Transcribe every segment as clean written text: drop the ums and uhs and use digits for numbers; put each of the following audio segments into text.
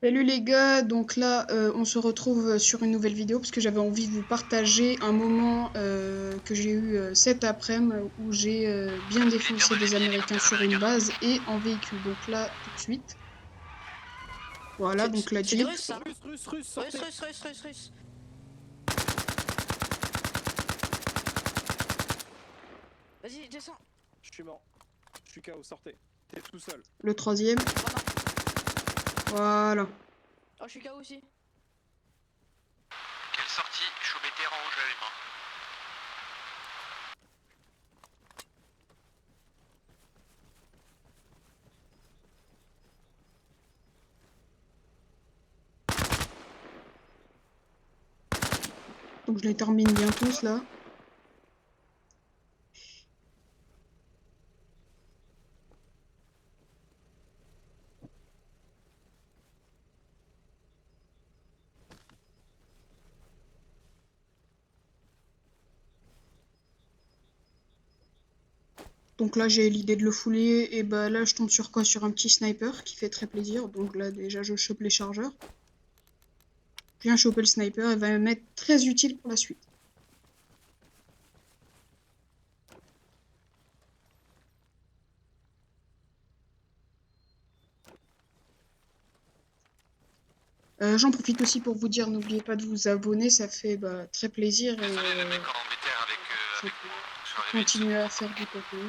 Salut les gars, donc là on se retrouve sur une nouvelle vidéo parce que j'avais envie de vous partager un moment que j'ai eu cet après-midi où j'ai bien défoncé des Américains sur une base et en véhicule. Donc là tout de suite, voilà donc la C'est des Jeep. Russes, ça. Russe, russe, russe, Russe, sortez. russe, russe, russe, russe. Vas-y, descends. Je suis mort. Je suis KO, sortez. T'es tout seul. Le troisième, Vraiment. voilà. Oh, je suis KO aussi. Quelle sortie? Je suis au vétéran rouge à l'humain. Donc je les termine bien tous là. Donc là j'ai l'idée de le fouler et bah là je tombe sur quoi? Sur un petit sniper qui fait très plaisir. Donc là déjà je chope les chargeurs. Je viens choper le sniper et va m'être très utile pour la suite. J'en profite aussi pour vous dire, n'oubliez pas de vous abonner, ça fait très plaisir et Désolé, le mec en Angleterre avec pour, moi. Je suis pour arrivé une continuer à seconde. faire du contenu.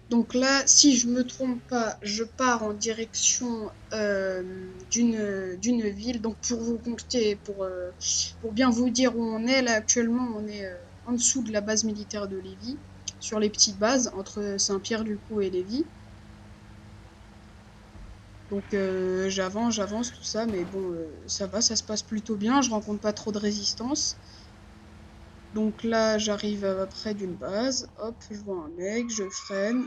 Donc là, si je me trompe pas, je pars en direction d'une ville. Donc pour vous compter, pour bien vous dire où on est là actuellement, on est en dessous de la base militaire de Lévis, sur les petites bases entre Saint-Pierre-du-Cou et Lévis. Donc j'avance, tout ça, mais bon, ça va, ça se passe plutôt bien, je rencontre pas trop de résistance. Donc là, j'arrive près d'une base, hop, je vois un mec, je freine.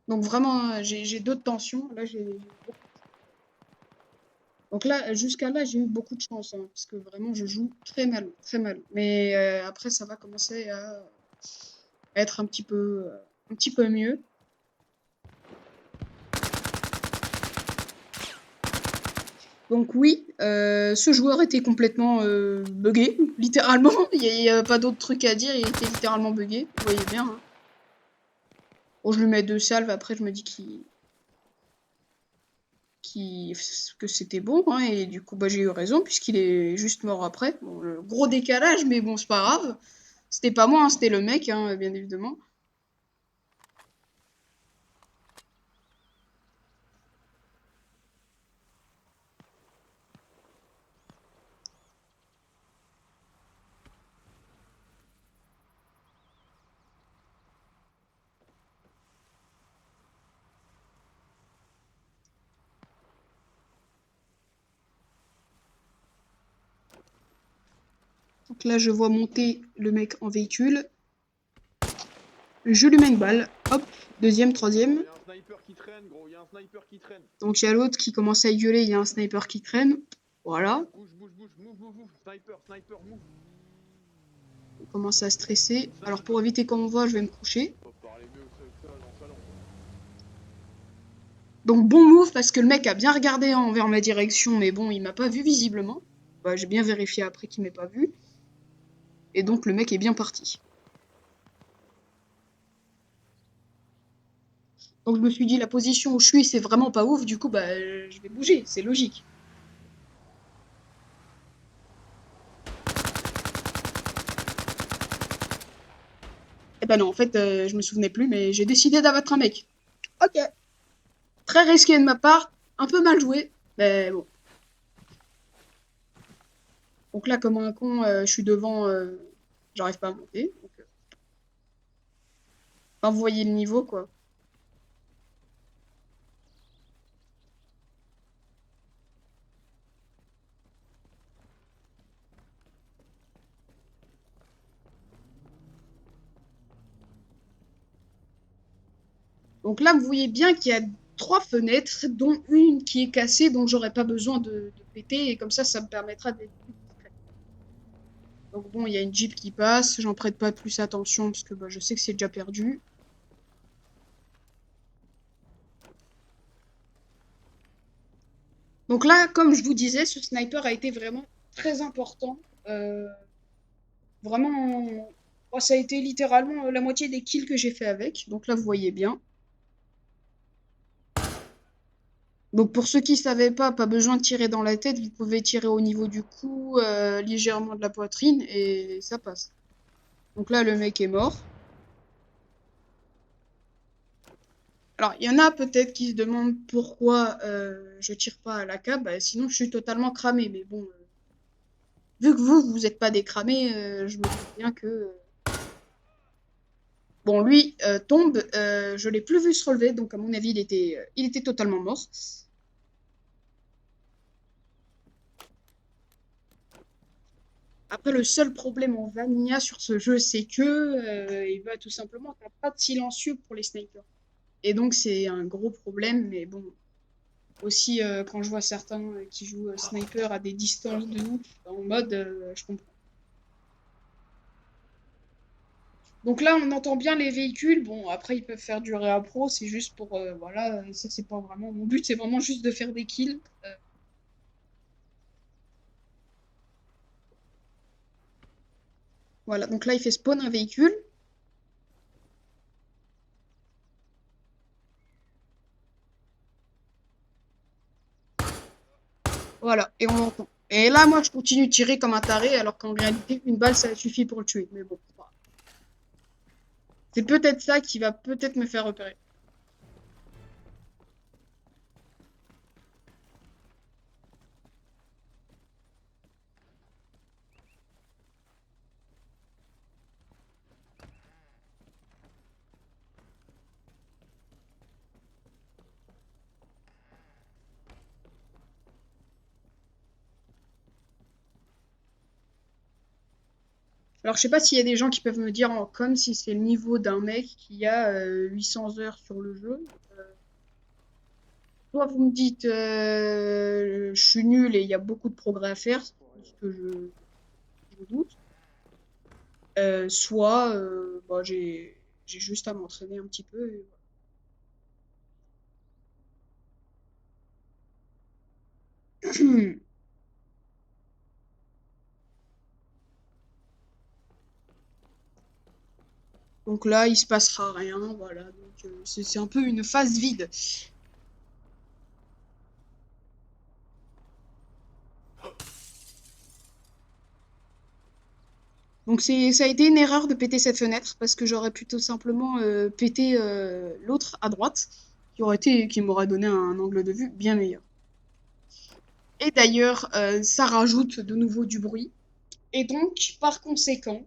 Donc vraiment, j'ai deux de tension, là j'ai beaucoup. Donc là, jusqu'à là, j'ai eu beaucoup de chance, hein, parce que vraiment, je joue très mal, très mal. Mais après, ça va commencer à être un petit peu mieux. Donc oui, ce joueur était complètement buggé, littéralement. Il n'y a pas d'autre truc à dire, il était littéralement buggé. Vous voyez bien. Hein. Bon, je lui mets deux salves, après je me dis que c'était bon, hein, et du coup bah, j'ai eu raison, puisqu'il est juste mort après. Bon, le gros décalage, mais bon, c'est pas grave. C'était pas moi, hein, c'était le mec, hein, bien évidemment. Donc là, je vois monter le mec en véhicule. Je lui mets une balle. Hop, deuxième, troisième. Il y a un sniper qui traîne, gros. Il y a un sniper qui traîne. Donc il y a l'autre qui commence à gueuler, il y a un sniper qui traîne. Voilà, Bouge, bouge, bouge. Move, move, move. Sniper, sniper, move. il commence à stresser. Alors pour éviter qu'on me voit, je vais me coucher. Faut parler mieux que ça dans le salon. Donc bon move parce que le mec a bien regardé envers ma direction, mais bon, il m'a pas vu visiblement. Bah, j'ai bien vérifié après qu'il m'ait pas vu. Et donc le mec est bien parti. Donc je me suis dit la position où je suis c'est vraiment pas ouf, du coup bah je vais bouger, c'est logique. Et ben non, en fait je me souvenais plus, mais j'ai décidé d'abattre un mec. Ok. Très risqué de ma part, un peu mal joué, mais bon. Donc là comme un con, je suis devant, j'arrive pas à monter. Donc, enfin, vous voyez le niveau quoi. Donc là, vous voyez bien qu'il y a 3 fenêtres, dont une qui est cassée, donc j'aurais pas besoin de péter, et comme ça me permettra d'être plus discret. Donc bon, il y a une Jeep qui passe, j'en prête pas plus attention, parce que bah, je sais que c'est déjà perdu. Donc là, comme je vous disais, ce sniper a été vraiment très important. Vraiment, oh, ça a été littéralement la moitié des kills que j'ai fait avec. Donc là, vous voyez bien. Donc pour ceux qui ne savaient pas besoin de tirer dans la tête, vous pouvez tirer au niveau du cou, légèrement de la poitrine, et ça passe. Donc là, le mec est mort. Alors, il y en a peut-être qui se demandent pourquoi je tire pas à l'AK, bah, sinon je suis totalement cramé. Mais bon, vu que vous n'êtes pas des cramés, je me dis bien que... Bon, lui tombe, je l'ai plus vu se relever, donc à mon avis, il était totalement mort. Après, le seul problème en vanilla sur ce jeu, c'est que il va tout simplement, t'as pas de silencieux pour les snipers. Et donc, c'est un gros problème, mais bon. Aussi, quand je vois certains qui jouent sniper à des distances de ouf, en mode, je comprends. Donc là, on entend bien les véhicules. Bon, après, ils peuvent faire du réappro, c'est juste pour, voilà, ça c'est pas vraiment mon but, c'est vraiment juste de faire des kills. Voilà, donc là, il fait spawn un véhicule. Voilà, et on l'entend. Et là, moi, je continue de tirer comme un taré, alors qu'en réalité, une balle, ça suffit pour le tuer. Mais bon, c'est peut-être ça qui va peut-être me faire repérer. Alors, je sais pas s'il y a des gens qui peuvent me dire en com si c'est le niveau d'un mec qui a 800 heures sur le jeu. Soit vous me dites je suis nul et il y a beaucoup de progrès à faire, ce que je doute. Soit bah, j'ai juste à m'entraîner un petit peu. Et voilà. Donc là, il se passera rien, voilà. Donc c'est un peu une phase vide. Donc ça a été une erreur de péter cette fenêtre parce que j'aurais pu tout simplement péter l'autre à droite qui m'aurait donné un angle de vue bien meilleur. Et d'ailleurs, ça rajoute de nouveau du bruit. Et donc, par conséquent,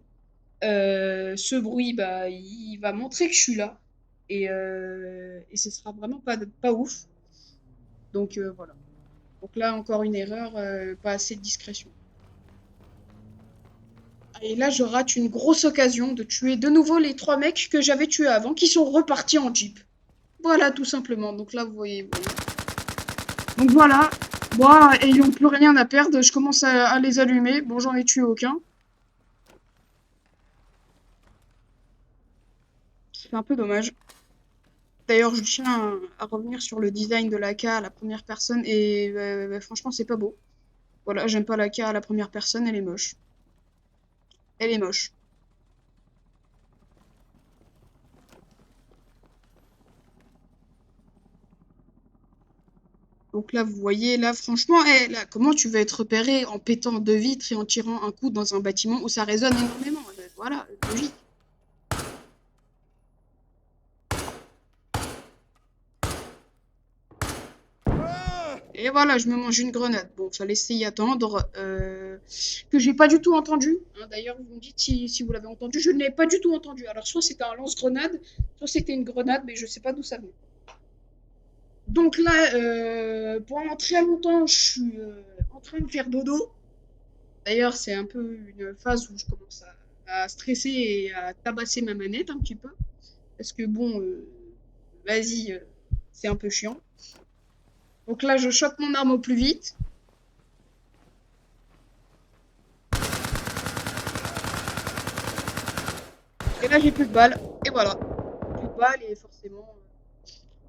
ce bruit, bah, il va montrer que je suis là. Et ce sera vraiment pas ouf. Donc voilà. Donc là, encore une erreur, pas assez de discrétion. Et là, je rate une grosse occasion de tuer de nouveau les 3 mecs que j'avais tués avant, qui sont repartis en jeep. Voilà, tout simplement. Donc là, vous voyez. Donc voilà. Moi, ayant plus rien à perdre, je commence à les allumer. Bon, j'en ai tué aucun. C'est un peu dommage. D'ailleurs, je tiens à revenir sur le design de l'AK à la première personne. Et franchement, c'est pas beau. Voilà, j'aime pas l'AK à la première personne, elle est moche. Elle est moche. Donc là, vous voyez, là, franchement, là, comment tu veux être repéré en pétant 2 vitres et en tirant un coup dans un bâtiment où ça résonne énormément? Voilà, logique. Et voilà, je me mange une grenade. Bon, fallait s'y attendre. Que j'ai pas du tout entendu. Hein. D'ailleurs, vous me dites si vous l'avez entendu. Je ne l'ai pas du tout entendu. Alors, soit c'était un lance-grenade, soit c'était une grenade, mais je sais pas d'où ça venait. Donc là, pendant très longtemps, je suis en train de faire dodo. D'ailleurs, c'est un peu une phase où je commence à stresser et à tabasser ma manette un petit peu. Parce que bon, vas-y, c'est un peu chiant. Donc là, je chope mon arme au plus vite. Et là, j'ai plus de balles. Et voilà. Plus de balles et forcément...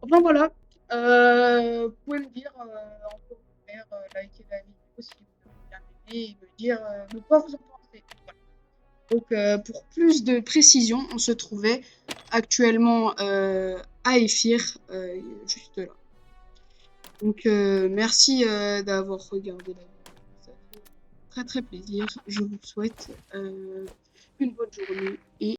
Enfin voilà. Vous pouvez me dire en commentaire, liker la vidéo si vous avez bien aimé et me dire de quoi vous en pensez. Voilà. Donc pour plus de précision, on se trouvait actuellement à Éphir, juste là. Donc merci d'avoir regardé la vidéo. Ça fait très très plaisir. Je vous souhaite une bonne journée et